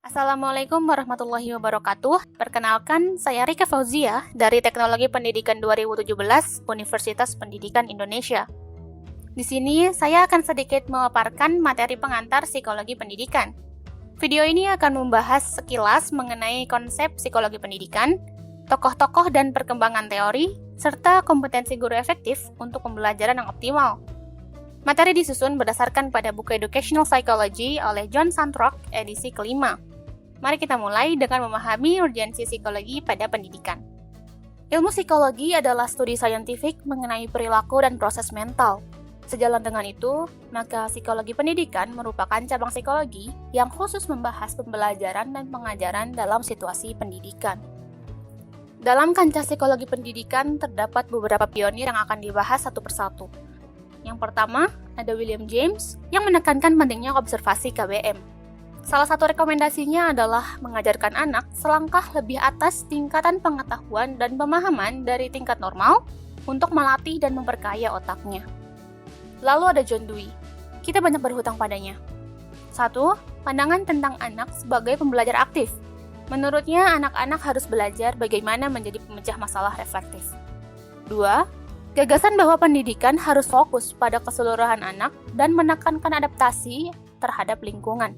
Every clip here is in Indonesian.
Assalamualaikum warahmatullahi wabarakatuh. Perkenalkan, saya Rika Fauzia dari Teknologi Pendidikan 2017 Universitas Pendidikan Indonesia. Di sini, saya akan sedikit memaparkan materi pengantar psikologi pendidikan. Video ini akan membahas sekilas mengenai konsep psikologi pendidikan, tokoh-tokoh dan perkembangan teori, serta kompetensi guru efektif untuk pembelajaran yang optimal. Materi disusun berdasarkan pada buku Educational Psychology oleh John Santrock, edisi kelima. Mari kita mulai dengan memahami urgensi psikologi pada pendidikan. Ilmu psikologi adalah studi saintifik mengenai perilaku dan proses mental. Sejalan dengan itu, maka psikologi pendidikan merupakan cabang psikologi yang khusus membahas pembelajaran dan pengajaran dalam situasi pendidikan. Dalam kancah psikologi pendidikan, terdapat beberapa pionir yang akan dibahas satu persatu. Yang pertama, ada William James yang menekankan pentingnya observasi KBM. Salah satu rekomendasinya adalah mengajarkan anak selangkah lebih atas tingkatan pengetahuan dan pemahaman dari tingkat normal untuk melatih dan memperkaya otaknya. Lalu ada John Dewey. Kita banyak berhutang padanya. 1. Pandangan tentang anak sebagai pembelajar aktif. Menurutnya, anak-anak harus belajar bagaimana menjadi pemecah masalah reflektif. 2. Gagasan bahwa pendidikan harus fokus pada keseluruhan anak dan menekankan adaptasi terhadap lingkungan.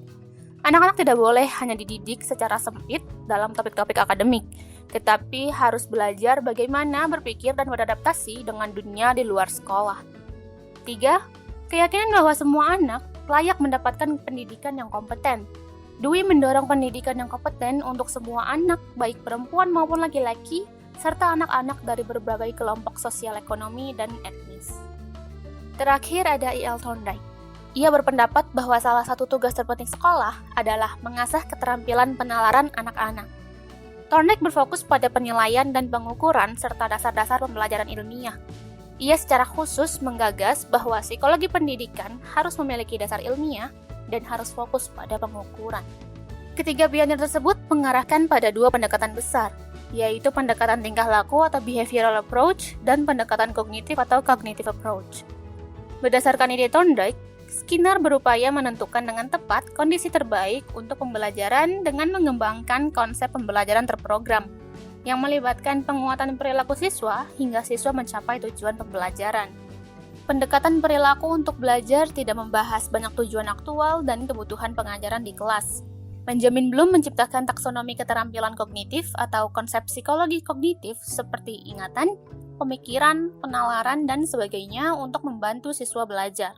Anak-anak tidak boleh hanya dididik secara sempit dalam topik-topik akademik, tetapi harus belajar bagaimana berpikir dan beradaptasi dengan dunia di luar sekolah. 3. Keyakinan bahwa semua anak layak mendapatkan pendidikan yang kompeten. Dewey mendorong pendidikan yang kompeten untuk semua anak, baik perempuan maupun laki-laki, serta anak-anak dari berbagai kelompok sosial ekonomi dan etnis. Terakhir ada E.L. Thorndike. Ia berpendapat bahwa salah satu tugas terpenting sekolah adalah mengasah keterampilan penalaran anak-anak. Thorndike berfokus pada penilaian dan pengukuran serta dasar-dasar pembelajaran ilmiah. Ia secara khusus menggagas bahwa psikologi pendidikan harus memiliki dasar ilmiah dan harus fokus pada pengukuran. Ketiga pionir tersebut mengarahkan pada dua pendekatan besar, yaitu pendekatan tingkah laku atau behavioral approach dan pendekatan kognitif atau cognitive approach. Berdasarkan ide Thorndike, Skinner berupaya menentukan dengan tepat kondisi terbaik untuk pembelajaran dengan mengembangkan konsep pembelajaran terprogram yang melibatkan penguatan perilaku siswa hingga siswa mencapai tujuan pembelajaran. Pendekatan perilaku untuk belajar tidak membahas banyak tujuan aktual dan kebutuhan pengajaran di kelas. Benjamin Bloom menciptakan taksonomi keterampilan kognitif atau konsep psikologi kognitif seperti ingatan, pemikiran, penalaran, dan sebagainya untuk membantu siswa belajar.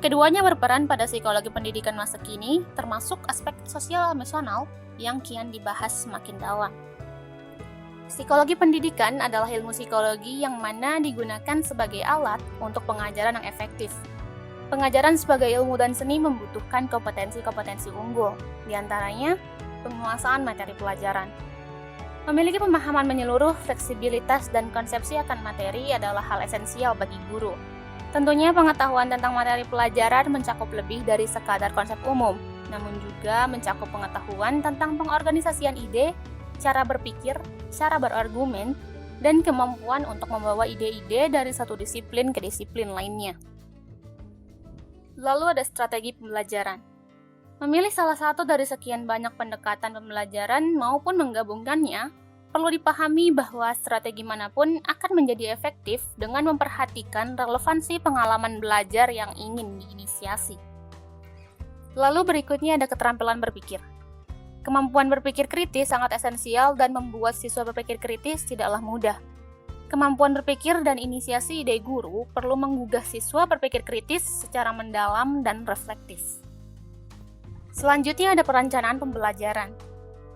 Keduanya berperan pada psikologi pendidikan masa kini, termasuk aspek sosial emosional yang kian dibahas semakin dalam. Psikologi pendidikan adalah ilmu psikologi yang mana digunakan sebagai alat untuk pengajaran yang efektif. Pengajaran sebagai ilmu dan seni membutuhkan kompetensi-kompetensi unggul, diantaranya penguasaan materi pelajaran. Memiliki pemahaman menyeluruh, fleksibilitas, dan konsepsi akan materi adalah hal esensial bagi guru. Tentunya pengetahuan tentang materi pelajaran mencakup lebih dari sekadar konsep umum, namun juga mencakup pengetahuan tentang pengorganisasian ide, cara berpikir, cara berargumen, dan kemampuan untuk membawa ide-ide dari satu disiplin ke disiplin lainnya. Lalu ada strategi pembelajaran. Memilih salah satu dari sekian banyak pendekatan pembelajaran maupun menggabungkannya, perlu dipahami bahwa strategi manapun akan menjadi efektif dengan memperhatikan relevansi pengalaman belajar yang ingin diinisiasi. Lalu berikutnya ada keterampilan berpikir. Kemampuan berpikir kritis sangat esensial dan membuat siswa berpikir kritis tidaklah mudah. Kemampuan berpikir dan inisiasi ide guru perlu menggugah siswa berpikir kritis secara mendalam dan reflektif. Selanjutnya ada perencanaan pembelajaran.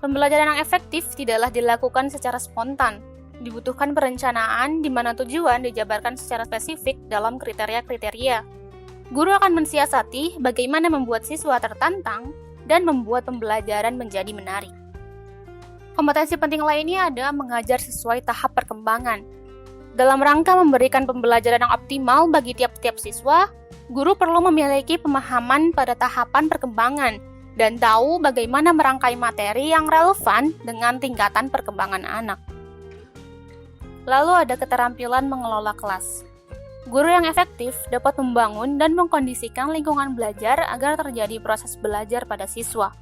Pembelajaran yang efektif tidaklah dilakukan secara spontan. Dibutuhkan perencanaan di mana tujuan dijabarkan secara spesifik dalam kriteria-kriteria. Guru akan mensiasati bagaimana membuat siswa tertantang dan membuat pembelajaran menjadi menarik. Kompetensi penting lainnya ada mengajar sesuai tahap perkembangan. Dalam rangka memberikan pembelajaran yang optimal bagi tiap-tiap siswa, guru perlu memiliki pemahaman pada tahapan perkembangan dan tahu bagaimana merangkai materi yang relevan dengan tingkatan perkembangan anak. Lalu ada keterampilan mengelola kelas. Guru yang efektif dapat membangun dan mengkondisikan lingkungan belajar agar terjadi proses belajar pada siswa.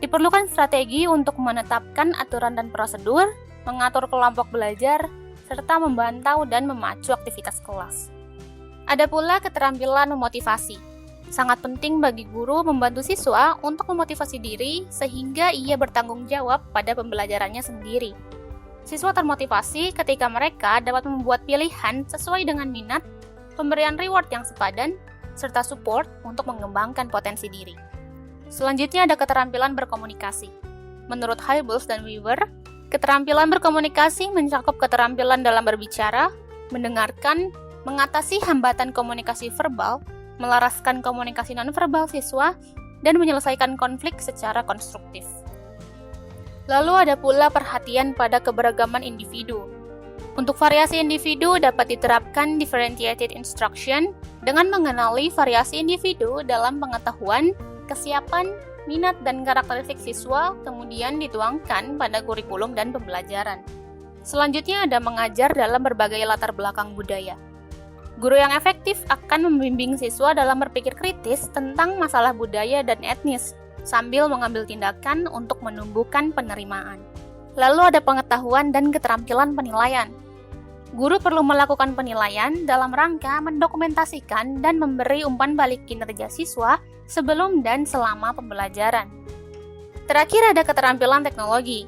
Diperlukan strategi untuk menetapkan aturan dan prosedur, mengatur kelompok belajar, serta memantau dan memacu aktivitas kelas. Ada pula keterampilan memotivasi. Sangat penting bagi guru membantu siswa untuk memotivasi diri sehingga ia bertanggung jawab pada pembelajarannya sendiri. Siswa termotivasi ketika mereka dapat membuat pilihan sesuai dengan minat, pemberian reward yang sepadan, serta support untuk mengembangkan potensi diri. Selanjutnya ada keterampilan berkomunikasi. Menurut Hybels dan Weaver, keterampilan berkomunikasi mencakup keterampilan dalam berbicara, mendengarkan, mengatasi hambatan komunikasi verbal, melaraskan komunikasi nonverbal siswa, dan menyelesaikan konflik secara konstruktif. Lalu ada pula perhatian pada keberagaman individu. Untuk variasi individu dapat diterapkan differentiated instruction dengan mengenali variasi individu dalam pengetahuan, kesiapan, minat, dan karakteristik siswa, kemudian dituangkan pada kurikulum dan pembelajaran. Selanjutnya ada mengajar dalam berbagai latar belakang budaya. Guru yang efektif akan membimbing siswa dalam berpikir kritis tentang masalah budaya dan etnis, sambil mengambil tindakan untuk menumbuhkan penerimaan. Lalu ada pengetahuan dan keterampilan penilaian. Guru perlu melakukan penilaian dalam rangka mendokumentasikan dan memberi umpan balik kinerja siswa sebelum dan selama pembelajaran. Terakhir ada keterampilan teknologi.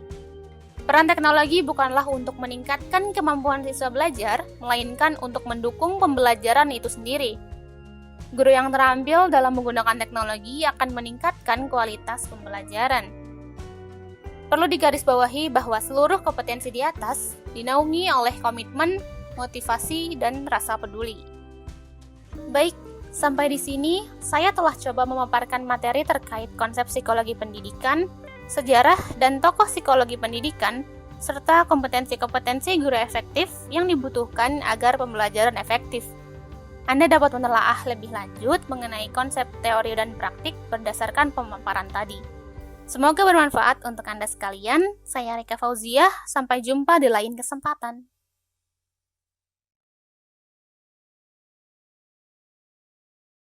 Peran teknologi bukanlah untuk meningkatkan kemampuan siswa belajar, melainkan untuk mendukung pembelajaran itu sendiri. Guru yang terampil dalam menggunakan teknologi akan meningkatkan kualitas pembelajaran. Perlu digarisbawahi bahwa seluruh kompetensi di atas dinaungi oleh komitmen, motivasi, dan rasa peduli. Baik, sampai di sini saya telah coba memaparkan materi terkait konsep psikologi pendidikan, sejarah dan tokoh psikologi pendidikan, serta kompetensi-kompetensi guru efektif yang dibutuhkan agar pembelajaran efektif. Anda dapat menelaah lebih lanjut mengenai konsep teori dan praktik berdasarkan pemaparan tadi. Semoga bermanfaat untuk Anda sekalian. Saya Rika Fauziah, sampai jumpa di lain kesempatan.